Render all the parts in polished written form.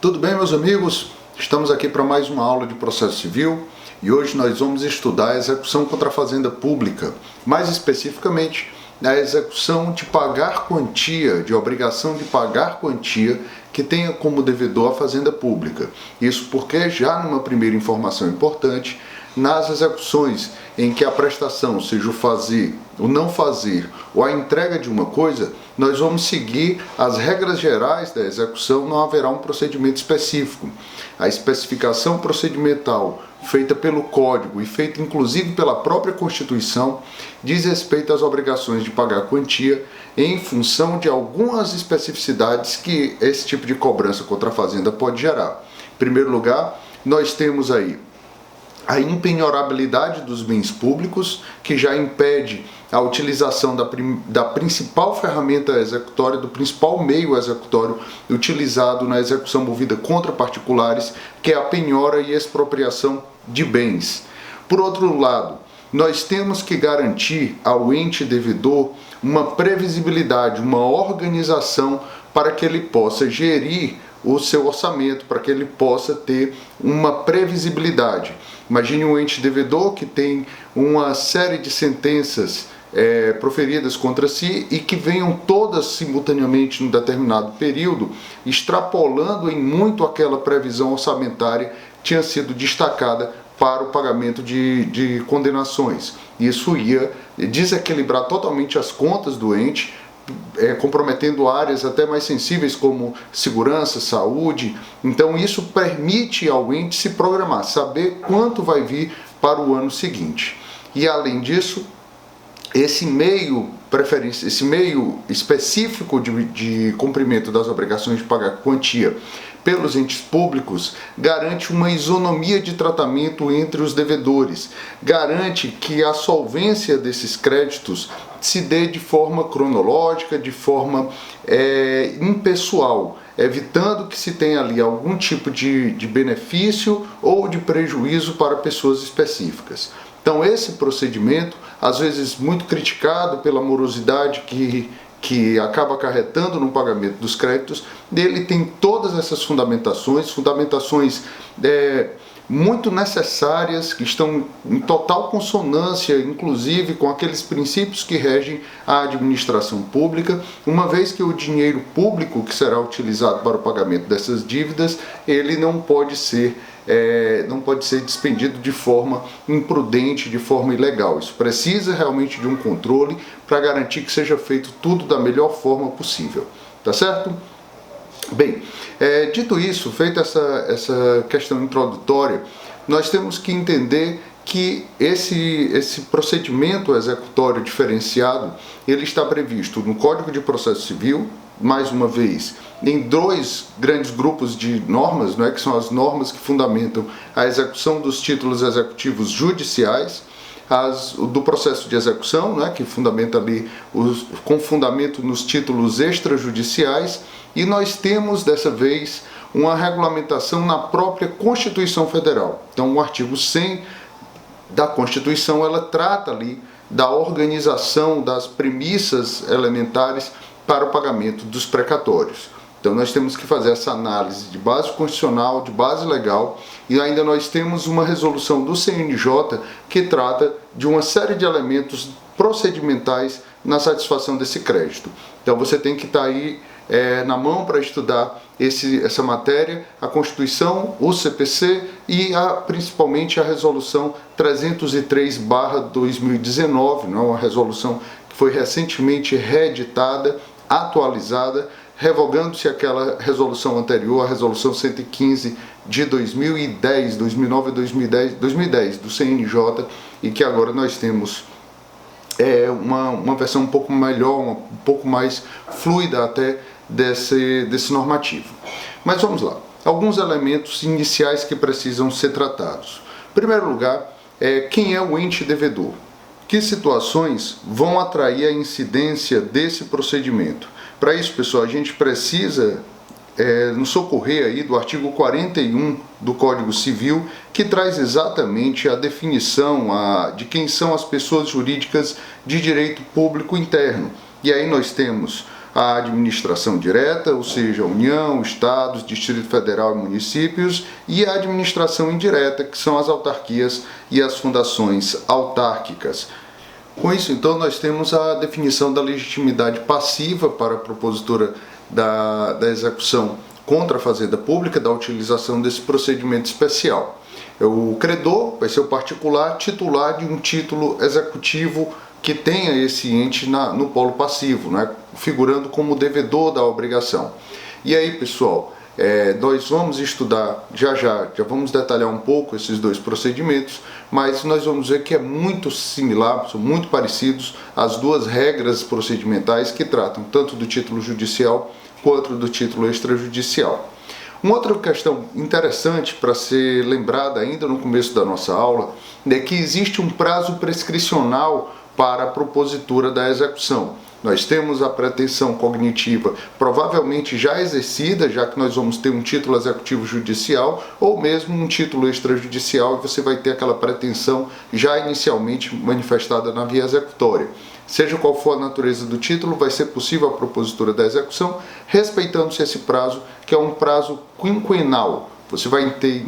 Tudo bem, meus amigos? Estamos aqui para mais uma aula de processo civil e hoje nós vamos estudar a execução contra a fazenda pública, mais especificamente a execução de pagar quantia, de obrigação de pagar quantia que tenha como devedor a fazenda pública. Isso porque, já numa primeira informação importante, nas execuções em que a prestação seja o fazer, o não fazer ou a entrega de uma coisa, nós vamos seguir as regras gerais da execução, não haverá um procedimento específico. A especificação procedimental feita pelo Código e feita inclusive pela própria Constituição diz respeito às obrigações de pagar quantia em função de algumas especificidades que esse tipo de cobrança contra a fazenda pode gerar. Em primeiro lugar, nós temos aí a impenhorabilidade dos bens públicos, que já impede a utilização da principal ferramenta executória, do principal meio executório utilizado na execução movida contra particulares, que é a penhora e expropriação de bens. Por outro lado, nós temos que garantir ao ente devedor uma previsibilidade, uma organização para que ele possa gerir o seu orçamento, para que ele possa ter uma previsibilidade. Imagine um ente devedor que tem uma série de sentenças proferidas contra si e que venham todas simultaneamente num determinado período, extrapolando em muito aquela previsão orçamentária que tinha sido destacada para o pagamento de condenações. Isso ia desequilibrar totalmente as contas do ente, comprometendo áreas até mais sensíveis como segurança, saúde. Então isso permite ao ente se programar, saber quanto vai vir para o ano seguinte. E além disso, esse meio específico de cumprimento das obrigações de pagar quantia pelos entes públicos garante uma isonomia de tratamento entre os devedores, garante que a solvência desses créditos se dê de forma cronológica, de forma impessoal, evitando que se tenha ali algum tipo de benefício ou de prejuízo para pessoas específicas. Então esse procedimento, às vezes muito criticado pela morosidade que acaba acarretando no pagamento dos créditos, ele tem todas essas fundamentações muito necessárias, que estão em total consonância, inclusive, com aqueles princípios que regem a administração pública, uma vez que o dinheiro público que será utilizado para o pagamento dessas dívidas, ele não pode ser despendido de forma imprudente, de forma ilegal. Isso precisa realmente de um controle para garantir que seja feito tudo da melhor forma possível. Tá certo? Bem, dito isso, feita essa questão introdutória, nós temos que entender que esse procedimento executório diferenciado, ele está previsto no Código de Processo Civil, mais uma vez, em dois grandes grupos de normas, que são as normas que fundamentam a execução dos títulos executivos judiciais, do processo de execução, que fundamenta ali com fundamento nos títulos extrajudiciais, e nós temos dessa vez uma regulamentação na própria Constituição Federal. Então o artigo 100 da Constituição, ela trata ali da organização das premissas elementares para o pagamento dos precatórios. Então nós temos que fazer essa análise de base constitucional, de base legal, e ainda nós temos uma resolução do CNJ que trata de uma série de elementos procedimentais na satisfação desse crédito. Então você tem que estar aí na mão para estudar essa matéria, a Constituição, o CPC e principalmente a resolução 303/2019, uma resolução que foi recentemente reeditada, atualizada, revogando-se aquela resolução anterior, a resolução 115 de 2010 do CNJ, e que agora nós temos uma versão um pouco melhor, um pouco mais fluida até desse normativo. Mas vamos lá, alguns elementos iniciais que precisam ser tratados. Em primeiro lugar, quem é o ente devedor? Que situações vão atrair a incidência desse procedimento? Para isso, pessoal, a gente precisa nos socorrer aí do artigo 41 do Código Civil, que traz exatamente a definição de quem são as pessoas jurídicas de direito público interno. E aí nós temos a administração direta, ou seja, União, Estados, Distrito Federal e municípios, e a administração indireta, que são as autarquias e as fundações autárquicas. Com isso, então, nós temos a definição da legitimidade passiva para a propositura da execução contra a fazenda pública, da utilização desse procedimento especial. O credor vai ser o particular titular de um título executivo que tenha esse ente no polo passivo, né, figurando como devedor da obrigação. E aí, pessoal, nós vamos estudar, já vamos detalhar um pouco esses dois procedimentos, mas nós vamos ver que é muito similar, são muito parecidos as duas regras procedimentais que tratam tanto do título judicial quanto do título extrajudicial. Uma outra questão interessante para ser lembrada ainda no começo da nossa aula é que existe um prazo prescricional para a propositura da execução. Nós temos a pretensão cognitiva provavelmente já exercida, já que nós vamos ter um título executivo judicial ou mesmo um título extrajudicial, e você vai ter aquela pretensão já inicialmente manifestada na via executória. Seja qual for a natureza do título, vai ser possível a propositura da execução, respeitando-se esse prazo, que é um prazo quinquenal. Você vai ter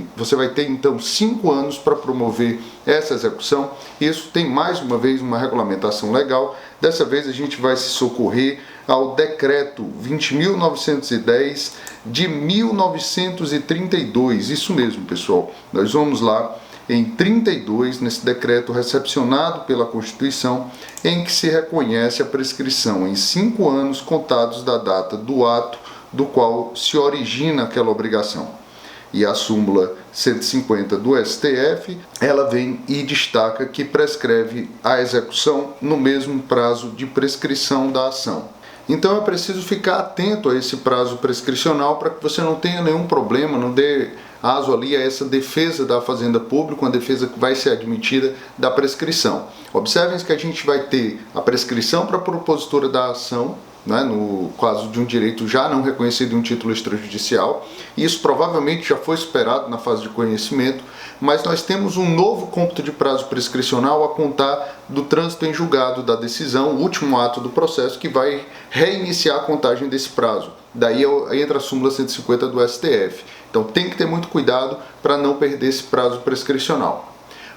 então 5 anos para promover essa execução. Isso tem mais uma vez uma regulamentação legal. Dessa vez a gente vai se socorrer ao decreto 20.910 de 1932. Isso mesmo, pessoal. Nós vamos lá em 32, nesse decreto recepcionado pela Constituição, em que se reconhece a prescrição em 5 anos contados da data do ato do qual se origina aquela obrigação. E a súmula 150 do STF, ela vem e destaca que prescreve a execução no mesmo prazo de prescrição da ação. Então é preciso ficar atento a esse prazo prescricional para que você não tenha nenhum problema, não dê aso ali a essa defesa da fazenda pública, uma defesa que vai ser admitida da prescrição. Observem que a gente vai ter a prescrição para a propositura da ação, né, no caso de um direito já não reconhecido em um título extrajudicial. Isso provavelmente já foi superado na fase de conhecimento, mas nós temos um novo cômputo de prazo prescricional a contar do trânsito em julgado da decisão, o último ato do processo, que vai reiniciar a contagem desse prazo. Daí entra a súmula 150 do STF. Então tem que ter muito cuidado para não perder esse prazo prescricional.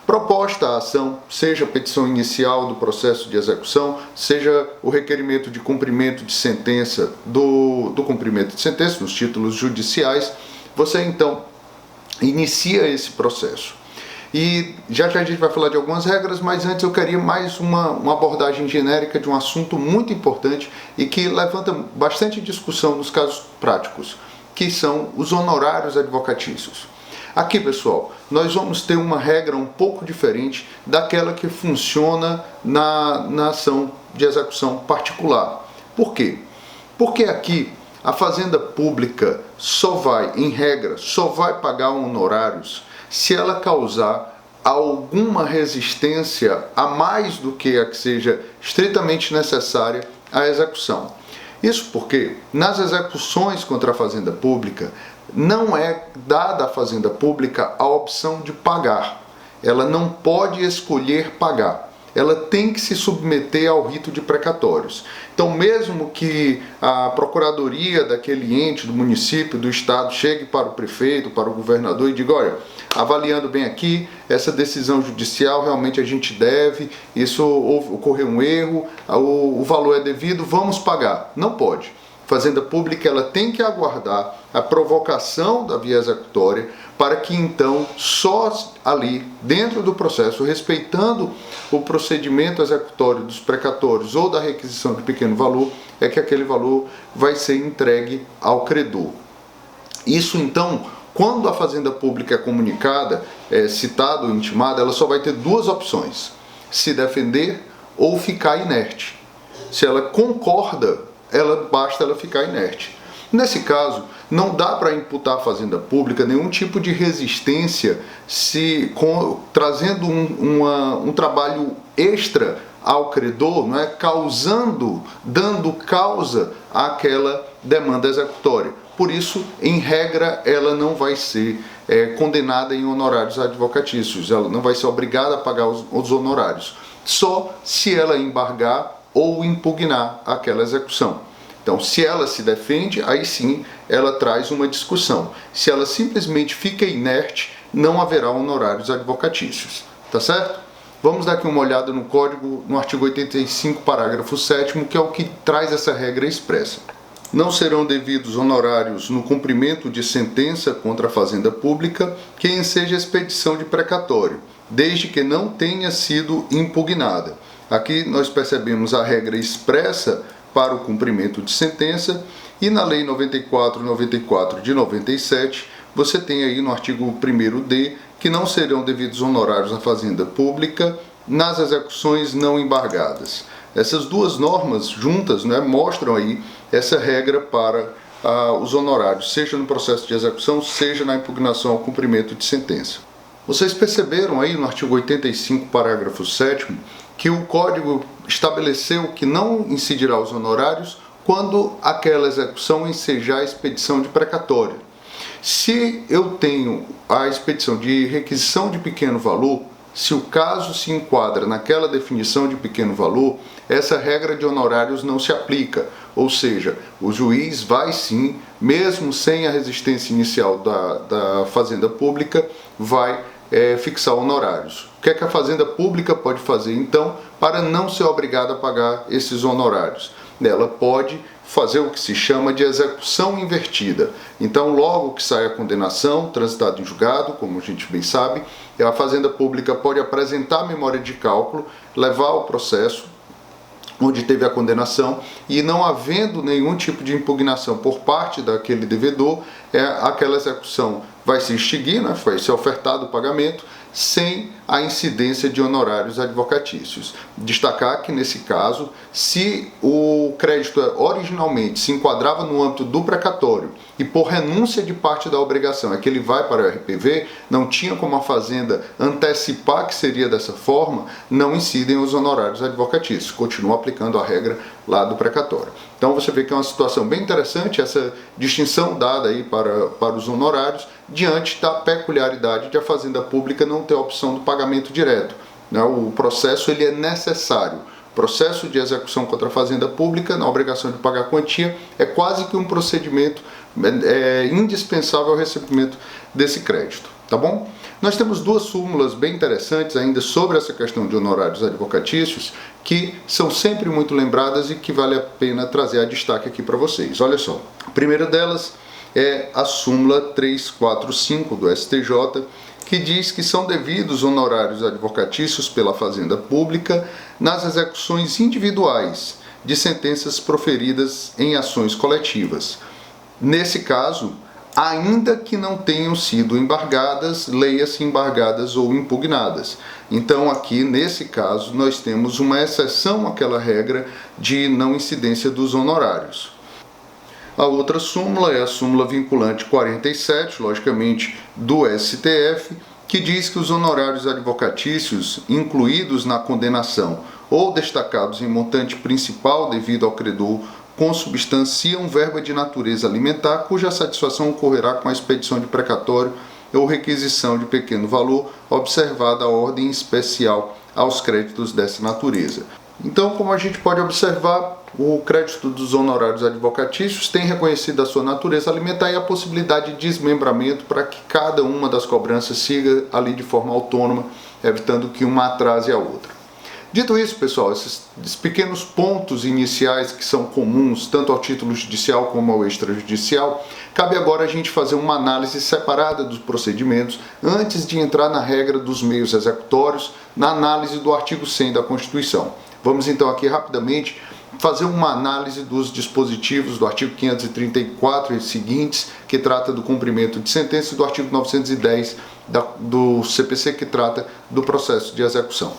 Proposta a ação, seja a petição inicial do processo de execução, seja o requerimento de cumprimento de sentença do cumprimento de sentença nos títulos judiciais, você então inicia esse processo. E já a gente vai falar de algumas regras, mas antes eu queria mais uma abordagem genérica de um assunto muito importante e que levanta bastante discussão nos casos práticos, que são os honorários advocatícios. Aqui, pessoal, nós vamos ter uma regra um pouco diferente daquela que funciona na ação de execução particular. Por quê? Porque aqui a fazenda pública só vai, em regra, só vai pagar honorários se ela causar alguma resistência a mais do que a que seja estritamente necessária à execução. Isso porque nas execuções contra a fazenda pública não é dada à fazenda pública a opção de pagar. Ela não pode escolher pagar. Ela tem que se submeter ao rito de precatórios. Então, mesmo que a procuradoria daquele ente, do município, do estado, chegue para o prefeito, para o governador e diga: olha, avaliando bem aqui, essa decisão judicial realmente a gente deve, isso ocorreu um erro, o valor é devido, vamos pagar. Não pode. Fazenda pública ela tem que aguardar a provocação da via executória para que então só ali dentro do processo, respeitando o procedimento executório dos precatórios ou da requisição de pequeno valor, é que aquele valor vai ser entregue ao credor. Isso então, quando a fazenda pública é comunicada, citada ou intimada, ela só vai ter duas opções: se defender ou ficar inerte. Se ela concorda, basta ela ficar inerte. Nesse caso, não dá para imputar à fazenda pública nenhum tipo de resistência trazendo um trabalho extra ao credor, não é? Dando causa àquela demanda executória. Por isso, em regra, ela não vai ser condenada em honorários advocatícios, ela não vai ser obrigada a pagar os honorários, só se ela embargar ou impugnar aquela execução. Então, se ela se defende, aí sim ela traz uma discussão. Se ela simplesmente fica inerte, não haverá honorários advocatícios. Tá certo? Vamos dar aqui uma olhada no Código, no artigo 85, parágrafo 7º, que é o que traz essa regra expressa. Não serão devidos honorários no cumprimento de sentença contra a fazenda pública que enseja expedição de precatório, desde que não tenha sido impugnada. Aqui nós percebemos a regra expressa para o cumprimento de sentença, e na Lei 94/94 de 97, você tem aí no artigo 1º-D que não serão devidos honorários na fazenda pública nas execuções não embargadas. Essas duas normas juntas, né, mostram aí essa regra para os honorários, seja no processo de execução, seja na impugnação ao cumprimento de sentença. Vocês perceberam aí no artigo 85, parágrafo 7º, que o Código estabeleceu que não incidirá os honorários quando aquela execução ensejar a expedição de precatório. Se eu tenho a expedição de requisição de pequeno valor, se o caso se enquadra naquela definição de pequeno valor, essa regra de honorários não se aplica. Ou seja, o juiz vai sim, mesmo sem a resistência inicial da fazenda pública, vai fixar honorários. O que é que a fazenda pública pode fazer então para não ser obrigada a pagar esses honorários? Ela pode fazer o que se chama de execução invertida. Então, logo que sai a condenação, transitado em julgado, como a gente bem sabe, a fazenda pública pode apresentar a memória de cálculo, levar o processo onde teve a condenação, e não havendo nenhum tipo de impugnação por parte daquele devedor, aquela execução vai se extinguir, né? Vai ser ofertado o pagamento sem a incidência de honorários advocatícios. Destacar que nesse caso, se o crédito originalmente se enquadrava no âmbito do precatório e por renúncia de parte da obrigação é que ele vai para o RPV, não tinha como a fazenda antecipar que seria dessa forma, não incidem os honorários advocatícios, continua aplicando a regra lá do precatório. Então você vê que é uma situação bem interessante essa distinção dada aí para os honorários, diante da peculiaridade de a fazenda pública não ter a opção do pagamento direto. O processo ele é necessário. O processo de execução contra a fazenda pública, na obrigação de pagar quantia, é quase que um procedimento indispensável ao recebimento desse crédito. Tá bom? Nós temos duas súmulas bem interessantes ainda sobre essa questão de honorários advocatícios, que são sempre muito lembradas e que vale a pena trazer a destaque aqui para vocês. Olha só, a primeira delas é a súmula 345 do STJ, que diz que são devidos honorários advocatícios pela fazenda pública nas execuções individuais de sentenças proferidas em ações coletivas. Nesse caso, ainda que não tenham sido embargadas, leia-se embargadas ou impugnadas. Então aqui, nesse caso, nós temos uma exceção àquela regra de não incidência dos honorários. A outra súmula é a súmula vinculante 47, logicamente, do STF, que diz que os honorários advocatícios incluídos na condenação ou destacados em montante principal devido ao credor consubstanciam verba de natureza alimentar cuja satisfação ocorrerá com a expedição de precatório ou requisição de pequeno valor, observada a ordem especial aos créditos dessa natureza. Então, como a gente pode observar, o crédito dos honorários advocatícios tem reconhecido a sua natureza alimentar e a possibilidade de desmembramento para que cada uma das cobranças siga ali de forma autônoma, evitando que uma atrase a outra. Dito isso, pessoal, esses pequenos pontos iniciais que são comuns tanto ao título judicial como ao extrajudicial, cabe agora a gente fazer uma análise separada dos procedimentos antes de entrar na regra dos meios executórios, na análise do artigo 100 da Constituição. Vamos então aqui rapidamente fazer uma análise dos dispositivos do artigo 534 e seguintes, que trata do cumprimento de sentença, e do artigo 910 do CPC, que trata do processo de execução.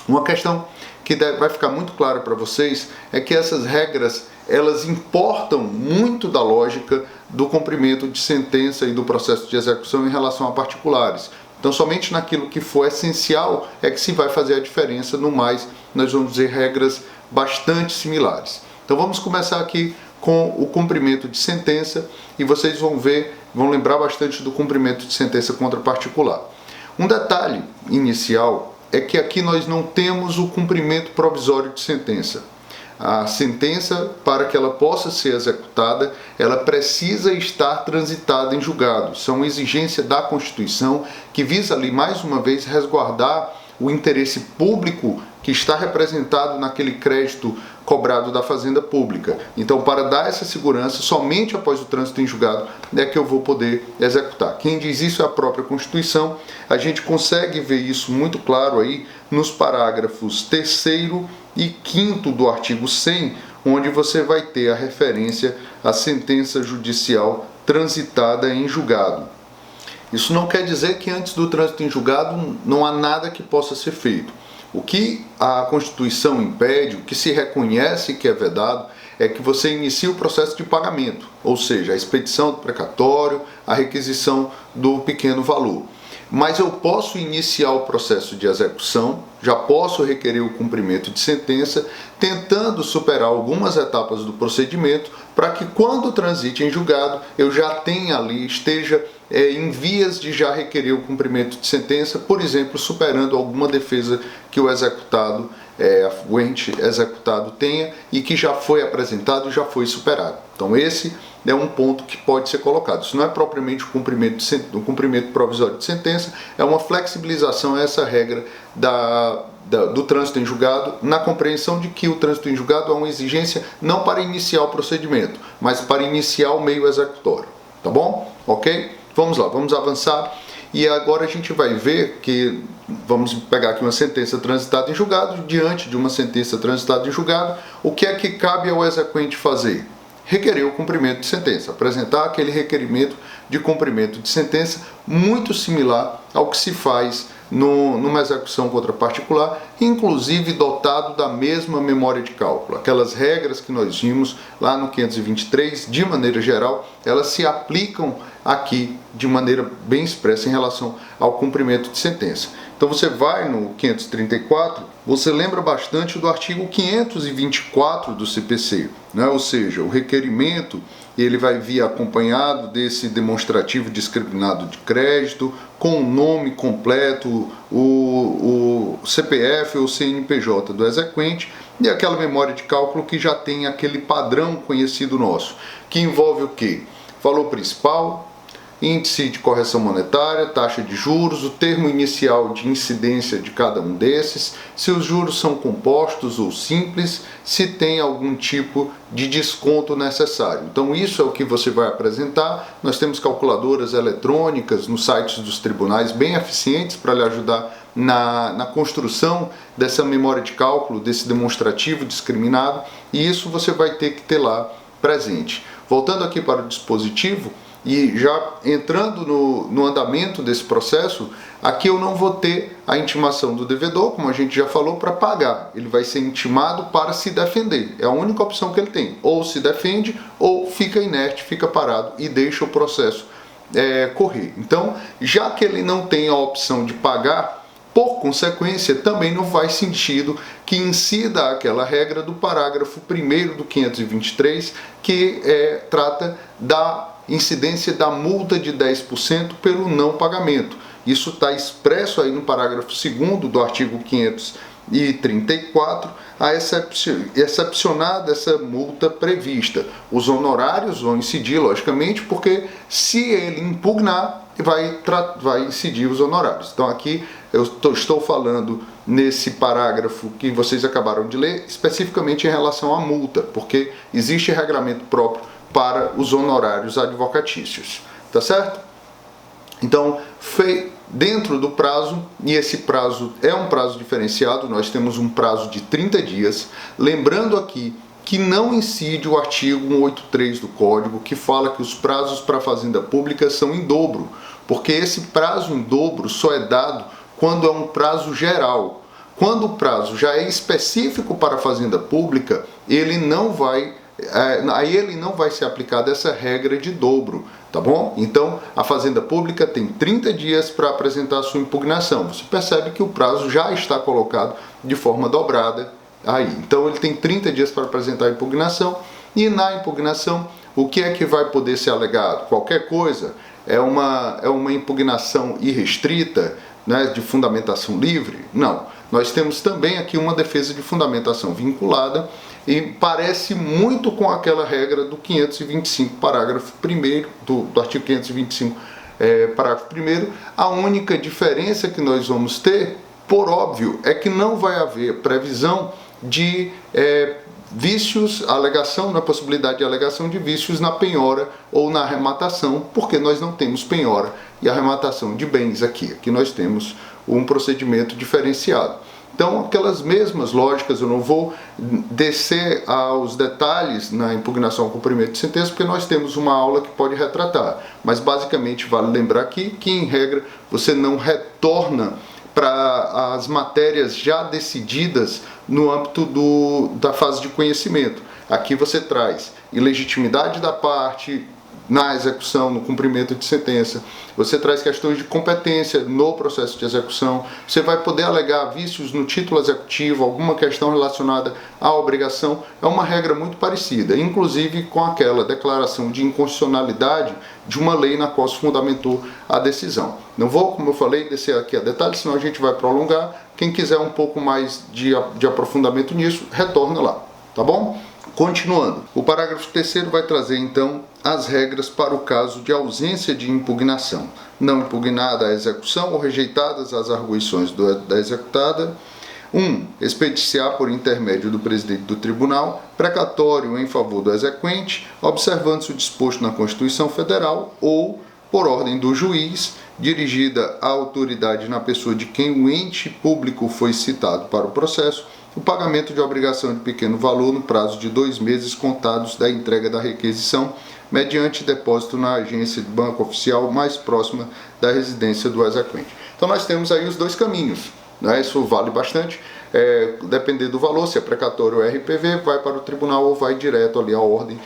Uma questão que vai ficar muito clara para vocês é que essas regras, elas importam muito da lógica do cumprimento de sentença e do processo de execução em relação a particulares. Então, somente naquilo que for essencial é que se vai fazer a diferença. No mais, nós vamos ver regras bastante similares. Então, vamos começar aqui com o cumprimento de sentença e vocês vão lembrar bastante do cumprimento de sentença contra particular. Um detalhe inicial é que aqui nós não temos o cumprimento provisório de sentença. A sentença, para que ela possa ser executada, ela precisa estar transitada em julgado. Isso é uma exigência da Constituição que visa ali, mais uma vez, resguardar o interesse público que está representado naquele crédito cobrado da Fazenda Pública. Então, para dar essa segurança, somente após o trânsito em julgado é que eu vou poder executar. Quem diz isso é a própria Constituição. A gente consegue ver isso muito claro aí nos parágrafos 3º e 5º do artigo 100, onde você vai ter a referência à sentença judicial transitada em julgado. Isso não quer dizer que antes do trânsito em julgado não há nada que possa ser feito. O que a Constituição impede, o que se reconhece que é vedado, é que você inicie o processo de pagamento, ou seja, a expedição do precatório, a requisição do pequeno valor. Mas eu posso iniciar o processo de execução, já posso requerer o cumprimento de sentença, tentando superar algumas etapas do procedimento, para que quando transite em julgado, eu já tenha ali, esteja em vias de já requerer o cumprimento de sentença, por exemplo, superando alguma defesa que o executado, o ente executado tenha e que já foi apresentado e já foi superado. Então esse é um ponto que pode ser colocado. Isso não é propriamente o cumprimento provisório de sentença, é uma flexibilização a essa regra do trânsito em julgado, na compreensão de que o trânsito em julgado é uma exigência não para iniciar o procedimento, mas para iniciar o meio executório. Tá bom? Ok? Vamos lá, vamos avançar. E agora a gente vai ver que, vamos pegar aqui uma sentença transitada em julgado, diante de uma sentença transitada em julgado, o que é que cabe ao exequente fazer? Requerer o cumprimento de sentença, apresentar aquele requerimento de cumprimento de sentença muito similar ao que se faz numa execução contra particular, inclusive dotado da mesma memória de cálculo. Aquelas regras que nós vimos lá no 523, de maneira geral, elas se aplicam aqui de maneira bem expressa em relação ao cumprimento de sentença. Então você vai no 534, você lembra bastante do artigo 524 do CPC, né? Ou seja, o requerimento ele vai vir acompanhado desse demonstrativo discriminado de crédito, com o nome completo, o CPF ou CNPJ do exequente e aquela memória de cálculo que já tem aquele padrão conhecido nosso, que envolve o quê? Valor principal, índice de correção monetária, taxa de juros, o termo inicial de incidência de cada um desses, se os juros são compostos ou simples, se tem algum tipo de desconto necessário. Então isso é o que você vai apresentar. Nós temos calculadoras eletrônicas nos sites dos tribunais bem eficientes para lhe ajudar na construção dessa memória de cálculo, desse demonstrativo discriminado, e isso você vai ter que ter lá presente. Voltando aqui para o dispositivo, e já entrando no andamento desse processo, aqui eu não vou ter a intimação do devedor, como a gente já falou, para pagar. Ele vai ser intimado para se defender. É a única opção que ele tem. Ou se defende, ou fica inerte, fica parado e deixa o processo correr. Então, já que ele não tem a opção de pagar, por consequência, também não faz sentido que incida aquela regra do parágrafo 1º do 523, que trata da incidência da multa de 10% pelo não pagamento. Isso está expresso aí no parágrafo 2º do artigo 534, excepcionada essa multa prevista. Os honorários vão incidir, logicamente, porque se ele impugnar, vai incidir os honorários. Então aqui eu estou falando nesse parágrafo que vocês acabaram de ler, especificamente em relação à multa, porque existe regramento próprio para os honorários advocatícios, tá certo? Então, dentro do prazo, e esse prazo é um prazo diferenciado, nós temos um prazo de 30 dias, lembrando aqui que não incide o artigo 183 do Código, que fala que os prazos para a Fazenda Pública são em dobro, porque esse prazo em dobro só é dado quando é um prazo geral. Quando o prazo já é específico para a Fazenda Pública, ele não vai ser aplicada essa regra de dobro, tá bom? Então, a Fazenda Pública tem 30 dias para apresentar a sua impugnação. Você percebe que o prazo já está colocado de forma dobrada aí. Então, ele tem 30 dias para apresentar a impugnação, e na impugnação, o que é que vai poder ser alegado? Qualquer coisa? É uma impugnação irrestrita, né, de fundamentação livre? Não. Nós temos também aqui uma defesa de fundamentação vinculada, E parece muito com aquela regra do 525, parágrafo 1º, do artigo 525, parágrafo 1º. A única diferença que nós vamos ter, por óbvio, é que não vai haver previsão de vícios, alegação, na possibilidade de alegação de vícios na penhora ou na arrematação, porque nós não temos penhora e arrematação de bens aqui. Aqui nós temos um procedimento diferenciado. Então, aquelas mesmas lógicas, eu não vou descer aos detalhes na impugnação ao cumprimento de sentença, porque nós temos uma aula que pode retratar. Mas, basicamente, vale lembrar aqui que, em regra, você não retorna para as matérias já decididas no âmbito da fase de conhecimento. Aqui você traz ilegitimidade da parte na execução, no cumprimento de sentença, você traz questões de competência no processo de execução, você vai poder alegar vícios no título executivo, alguma questão relacionada à obrigação. É uma regra muito parecida, inclusive com aquela declaração de inconstitucionalidade de uma lei na qual se fundamentou a decisão. Não vou, como eu falei, descer aqui a detalhes, senão a gente vai prolongar. Quem quiser um pouco mais de aprofundamento nisso, retorna lá, tá bom? Continuando, o parágrafo 3º vai trazer então as regras para o caso de ausência de impugnação. Não impugnada a execução ou rejeitadas as arguições da executada. 1. Expediciar por intermédio do presidente do tribunal precatório em favor do exequente, observando-se o disposto na Constituição Federal ou, por ordem do juiz, dirigida à autoridade na pessoa de quem o ente público foi citado para o processo, o pagamento de obrigação de pequeno valor no prazo de 2 meses contados da entrega da requisição, mediante depósito na agência de banco oficial mais próxima da residência do exequente. Então nós temos aí os dois caminhos, né? Isso vale bastante, depender do valor, se é precatório ou RPV, vai para o tribunal ou vai direto ali à ordem.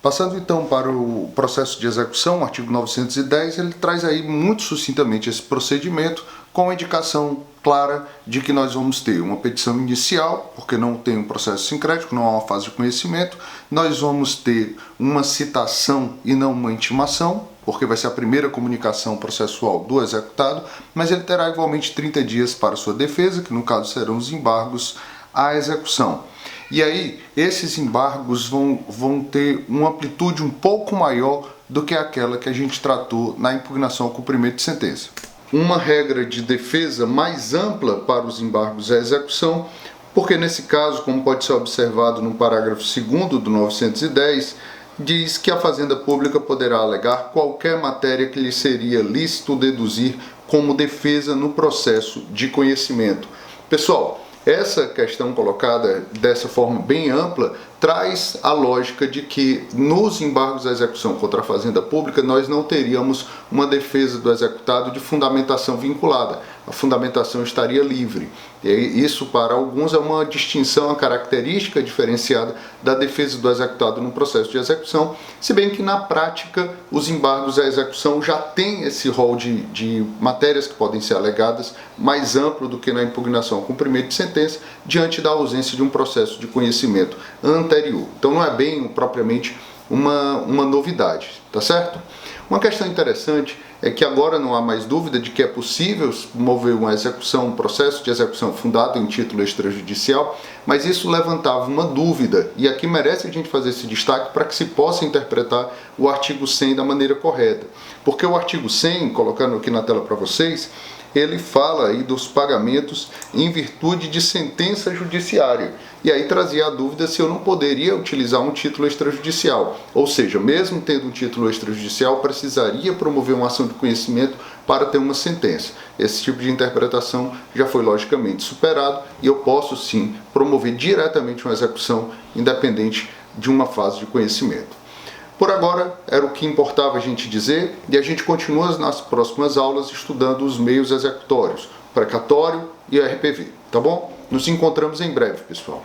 Passando então para o processo de execução, o artigo 910, ele traz aí muito sucintamente esse procedimento, com a indicação clara de que nós vamos ter uma petição inicial, porque não tem um processo sincrético, não há uma fase de conhecimento. Nós vamos ter uma citação e não uma intimação, porque vai ser a primeira comunicação processual do executado, mas ele terá igualmente 30 dias para sua defesa, que no caso serão os embargos à execução. E aí, esses embargos vão ter uma amplitude um pouco maior do que aquela que a gente tratou na impugnação ao cumprimento de sentença. Uma regra de defesa mais ampla para os embargos à execução, porque nesse caso, como pode ser observado no parágrafo 2º do 910, diz que a Fazenda Pública poderá alegar qualquer matéria que lhe seria lícito deduzir como defesa no processo de conhecimento. Pessoal, essa questão colocada dessa forma bem ampla traz a lógica de que nos embargos à execução contra a Fazenda Pública nós não teríamos uma defesa do executado de fundamentação vinculada. A fundamentação estaria livre. E isso, para alguns, é uma distinção, uma característica diferenciada da defesa do executado no processo de execução, se bem que na prática os embargos à execução já têm esse rol de matérias que podem ser alegadas mais amplo do que na impugnação ao cumprimento de sentença, diante da ausência de um processo de conhecimento anterior. Então não é bem propriamente uma novidade, tá certo? Uma questão interessante é que agora não há mais dúvida de que é possível mover uma execução, um processo de execução fundado em título extrajudicial, mas isso levantava uma dúvida, e aqui merece a gente fazer esse destaque para que se possa interpretar o artigo 100 da maneira correta. Porque o artigo 100, colocando aqui na tela para vocês, ele fala aí dos pagamentos em virtude de sentença judiciária. E aí trazia a dúvida se eu não poderia utilizar um título extrajudicial. Ou seja, mesmo tendo um título extrajudicial, precisaria promover uma ação de conhecimento para ter uma sentença. Esse tipo de interpretação já foi logicamente superado e eu posso sim promover diretamente uma execução independente de uma fase de conhecimento. Por agora, era o que importava a gente dizer, e a gente continua nas próximas aulas estudando os meios executórios, precatório e RPV, tá bom? Nos encontramos em breve, pessoal.